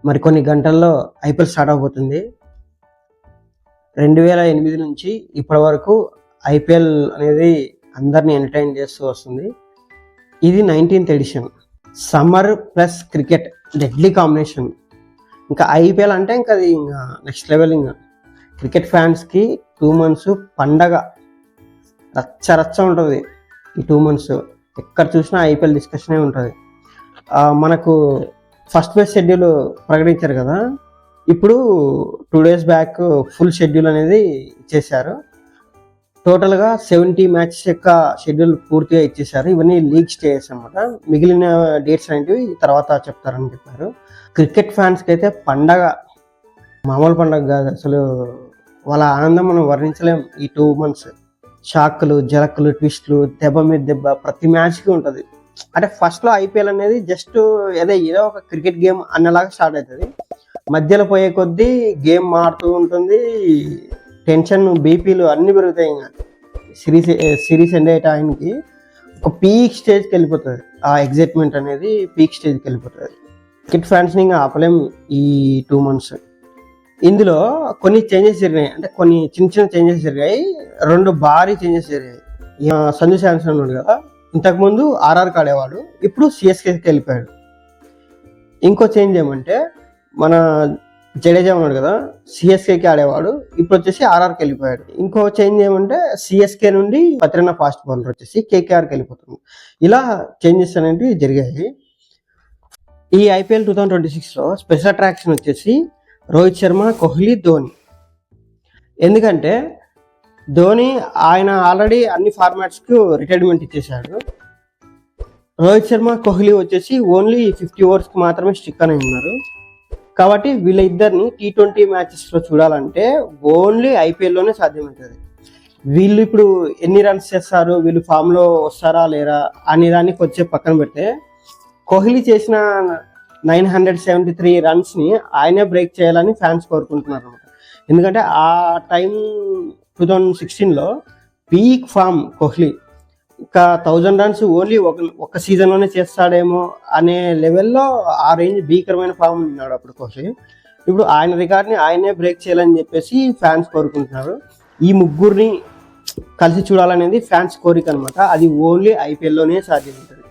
మరికొన్ని గంటల్లో IPL start అవబోతుంది. 2008 నుంచి ఇప్పటి వరకు ఐపీఎల్ అనేది అందరినీ ఎంటర్టైన్ చేస్తూ వస్తుంది. ఇది 19th edition. Summer plus cricket deadly combination. ఇంకా ఐపీఎల్ అంటే ఇంకా అది ఇంకా నెక్స్ట్ లెవెల్. ఇంకా క్రికెట్ ఫ్యాన్స్కి 2 months పండగ, రచ్చ ఉంటుంది. ఈ 2 months ఎక్కడ చూసినా ఐపీఎల్ డిస్కషనే ఉంటుంది. మనకు ఫస్ట్ మ్యాచ్ షెడ్యూల్ ప్రకటించారు కదా, ఇప్పుడు 2 days బ్యాక్ ఫుల్ షెడ్యూల్ అనేది ఇచ్చేశారు. టోటల్గా 70 మ్యాచెస్ యొక్క షెడ్యూల్ పూర్తిగా ఇచ్చేశారు. ఇవన్నీ లీగ్ స్టేజెస్ అనమాట. మిగిలిన డేట్స్ అనేవి తర్వాత చెప్తారని చెప్పారు. క్రికెట్ ఫ్యాన్స్కి అయితే పండగ, మామూలు పండగ కాదు అసలు. వాళ్ళ ఆనందం మనం వర్ణించలేం. ఈ 2 months షాక్లు, జలక్లు, ట్విస్ట్లు, దెబ్బ మీద దెబ్బ ప్రతి మ్యాచ్కి ఉంటుంది. అంటే ఫస్ట్లో ఐపీఎల్ అనేది జస్ట్ ఏదో ఒక క్రికెట్ గేమ్ అన్నలాగా స్టార్ట్ అవుతుంది. మధ్యలో పోయే కొద్దీ గేమ్ మారుతూ ఉంటుంది. టెన్షన్, బీపీలు అన్నీ పెరుగుతాయి. ఇంకా సిరీస్ ఎండ్ అయ్యే టైంకి ఒక పీక్ స్టేజ్కి వెళ్ళిపోతుంది. ఆ ఎగ్జైట్మెంట్ అనేది పీక్ స్టేజ్కి వెళ్ళిపోతుంది. క్రికెట్ ఫ్యాన్స్ని ఇంకా ఆపలేం ఈ 2 months. ఇందులో కొన్ని చేంజెస్ జరిగాయి. అంటే కొన్ని చిన్న చేంజెస్ జరిగాయి, 2 భారీ చేంజెస్ జరిగాయి. సంజు శాంసన్ ఉన్నాడు కదా, ఇంతకుముందు ఆర్ఆర్కి ఆడేవాడు, ఇప్పుడు సిఎస్కేకి వెళ్ళిపోయాడు. ఇంకో చేంజ్ ఏమంటే మన జడేజా ఉన్నాడు కదా, సిఎస్కేకి ఆడేవాడు, ఇప్పుడు వచ్చేసి ఆర్ఆర్కి వెళ్ళిపోయాడు. ఇంకో చేంజ్ ఏమంటే సిఎస్కే నుండి పత్రినా ఫాస్ట్ బౌలర్ వచ్చేసి కేకేఆర్కి వెళ్ళిపోతుంది. ఇలా చేంజెస్ అనేవి జరిగాయి. ఈ ఐపీఎల్ 2026లో స్పెషల్ అట్రాక్షన్ వచ్చేసి రోహిత్ శర్మ, కోహ్లీ, ధోని. ఎందుకంటే ధోని ఆయన ఆల్రెడీ అన్ని ఫార్మాట్స్కు రిటైర్మెంట్ ఇచ్చేశాడు. రోహిత్ శర్మ, కోహ్లీ వచ్చేసి ఓన్లీ 50 overs మాత్రమే స్టిక్ అని ఉన్నారు. కాబట్టి వీళ్ళ ఇద్దరిని T20 మ్యాచెస్లో చూడాలంటే ఓన్లీ ఐపీఎల్లోనే సాధ్యమవుతుంది. వీళ్ళు ఇప్పుడు ఎన్ని రన్స్ చేస్తారు, వీళ్ళు ఫామ్లో వస్తారా లేరా అనే దాన్ని కొంచెం పక్కన పెడితే, కోహ్లీ చేసిన 973 runsని ఆయనే బ్రేక్ చేయాలని ఫ్యాన్స్ కోరుకుంటున్నారు అనమాట. ఎందుకంటే ఆ టైం 2016లో పీక్ ఫామ్ కోహ్లీ. ఇంకా 1000 runs ఓన్లీ ఒక సీజన్లోనే చేస్తాడేమో అనే లెవెల్లో ఆ రేంజ్ భీకరమైన ఫామ్ ఉన్నాడు అప్పుడు కోహ్లీ. ఇప్పుడు ఆయన రికార్డ్ని ఆయనే బ్రేక్ చేయాలని చెప్పేసి ఫ్యాన్స్ కోరుకుంటున్నారు. ఈ ముగ్గురిని కలిసి చూడాలనేది ఫ్యాన్స్ కోరిక అనమాట. అది ఓన్లీ ఐపీఎల్లోనే సాధ్యమవుతుంది.